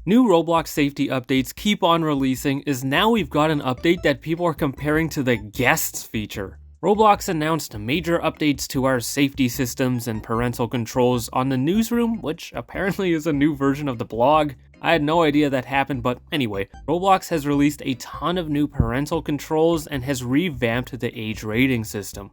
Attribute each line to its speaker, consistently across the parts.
Speaker 1: New Roblox safety updates keep on releasing as now we've got an update that people are comparing to the Guests feature. Roblox announced major updates to our safety systems and parental controls on the newsroom, which apparently is a new version of the blog. I had no idea that happened, but anyway, Roblox has released a ton of new parental controls and has revamped the age rating system.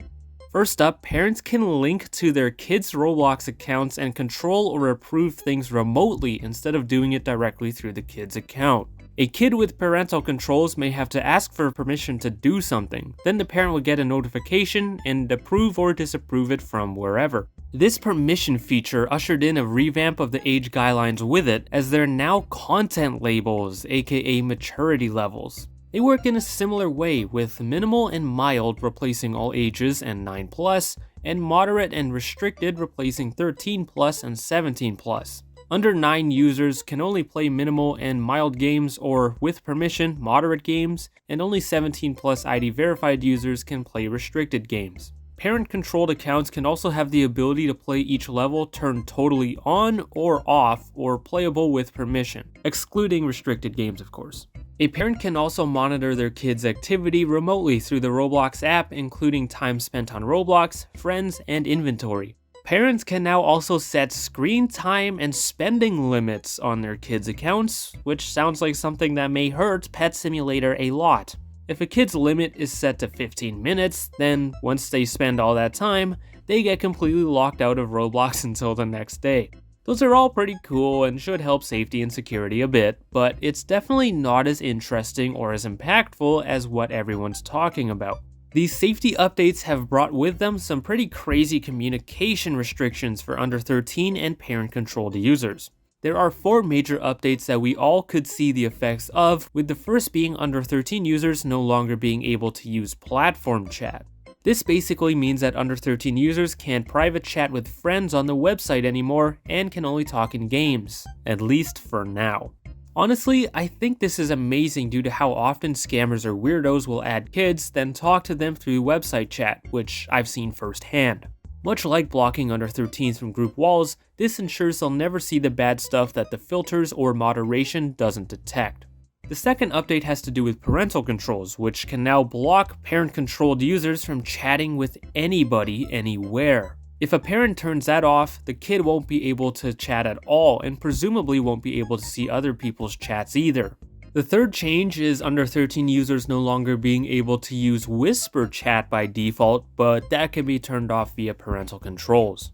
Speaker 1: First up, parents can link to their kids' Roblox accounts and control or approve things remotely instead of doing it directly through the kid's account. A kid with parental controls may have to ask for permission to do something, then the parent will get a notification and approve or disapprove it from wherever. This permission feature ushered in a revamp of the age guidelines with it, as they're now content labels, aka maturity levels. They work in a similar way, with minimal and mild replacing all ages and 9+, and moderate and restricted replacing 13+ and 17+. Under 9 users can only play minimal and mild games, or with permission, moderate games, and only 17+ ID verified users can play restricted games. Parent-controlled accounts can also have the ability to play each level turned totally on or off, or playable with permission, excluding restricted games of course. A parent can also monitor their kids' activity remotely through the Roblox app, including time spent on Roblox, friends, and inventory. Parents can now also set screen time and spending limits on their kids' accounts, which sounds like something that may hurt Pet Simulator a lot. If a kid's limit is set to 15 minutes, then once they spend all that time, they get completely locked out of Roblox until the next day. Those are all pretty cool and should help safety and security a bit, but it's definitely not as interesting or as impactful as what everyone's talking about. These safety updates have brought with them some pretty crazy communication restrictions for under 13 and parent-controlled users. There are 4 major updates that we all could see the effects of, with the first being under 13 users no longer being able to use platform chat. This basically means that under 13 users can't private chat with friends on the website anymore and can only talk in games, at least for now. Honestly, I think this is amazing due to how often scammers or weirdos will add kids, then talk to them through website chat, which I've seen firsthand. Much like blocking under 13s from group walls, this ensures they'll never see the bad stuff that the filters or moderation doesn't detect. The second update has to do with parental controls, which can now block parent-controlled users from chatting with anybody anywhere. If a parent turns that off, the kid won't be able to chat at all and presumably won't be able to see other people's chats either. The third change is under 13 users no longer being able to use whisper chat by default, but that can be turned off via parental controls.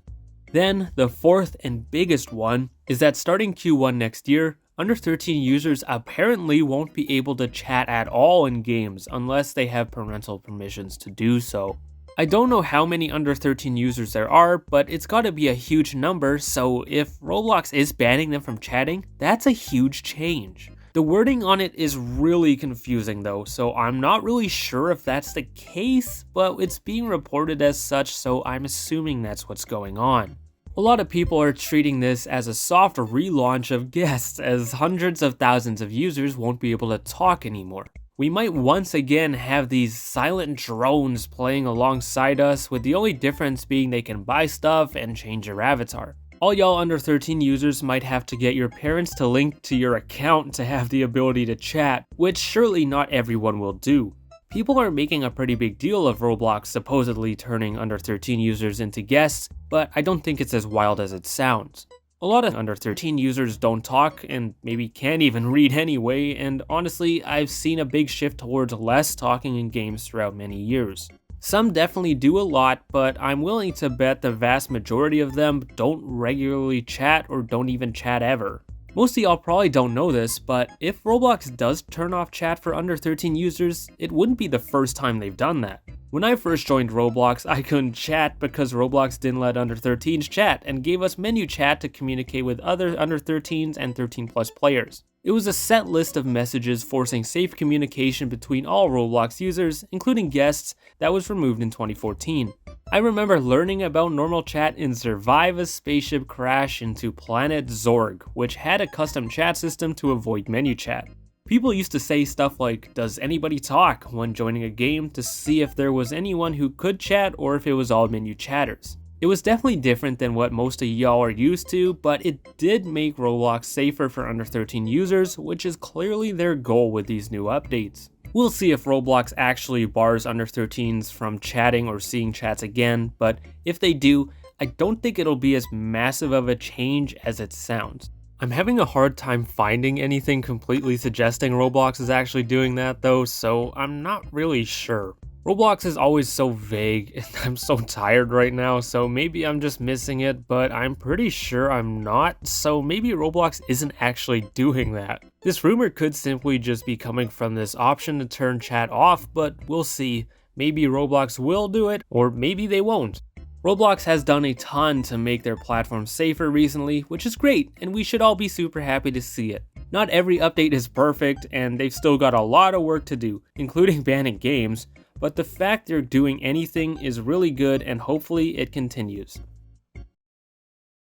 Speaker 1: Then, the fourth and biggest one is that starting Q1 next year, under 13 users apparently won't be able to chat at all in games unless they have parental permissions to do so. I don't know how many under 13 users there are, but it's gotta be a huge number, so if Roblox is banning them from chatting, that's a huge change. The wording on it is really confusing though, so I'm not really sure if that's the case, but it's being reported as such, so I'm assuming that's what's going on. A lot of people are treating this as a soft relaunch of Guests, as hundreds of thousands of users won't be able to talk anymore. We might once again have these silent drones playing alongside us, with the only difference being they can buy stuff and change your avatar. All y'all under 13 users might have to get your parents to link to your account to have the ability to chat, which surely not everyone will do. People are making a pretty big deal of Roblox supposedly turning under 13 users into guests, but I don't think it's as wild as it sounds. A lot of under 13 users don't talk and maybe can't even read anyway, and honestly, I've seen a big shift towards less talking in games throughout many years. Some definitely do a lot, but I'm willing to bet the vast majority of them don't regularly chat or don't even chat ever. Most of y'all probably don't know this, but if Roblox does turn off chat for under 13 users, it wouldn't be the first time they've done that. When I first joined Roblox, I couldn't chat because Roblox didn't let under 13s chat and gave us menu chat to communicate with other under 13s and 13+ players. It was a set list of messages forcing safe communication between all Roblox users, including guests, that was removed in 2014. I remember learning about normal chat in Survive a Spaceship Crash into Planet Zorg, which had a custom chat system to avoid menu chat. People used to say stuff like, "Does anybody talk?" when joining a game to see if there was anyone who could chat or if it was all menu chatters. It was definitely different than what most of y'all are used to, but it did make Roblox safer for under 13 users, which is clearly their goal with these new updates. We'll see if Roblox actually bars under 13s from chatting or seeing chats again, but if they do, I don't think it'll be as massive of a change as it sounds. I'm having a hard time finding anything completely suggesting Roblox is actually doing that though, so I'm not really sure. Roblox is always so vague, and I'm so tired right now, so maybe I'm just missing it, but I'm pretty sure I'm not, so maybe Roblox isn't actually doing that. This rumor could simply just be coming from this option to turn chat off, but we'll see. Maybe Roblox will do it, or maybe they won't. Roblox has done a ton to make their platform safer recently, which is great, and we should all be super happy to see it. Not every update is perfect, and they've still got a lot of work to do, including banning games, but the fact they're doing anything is really good and hopefully it continues.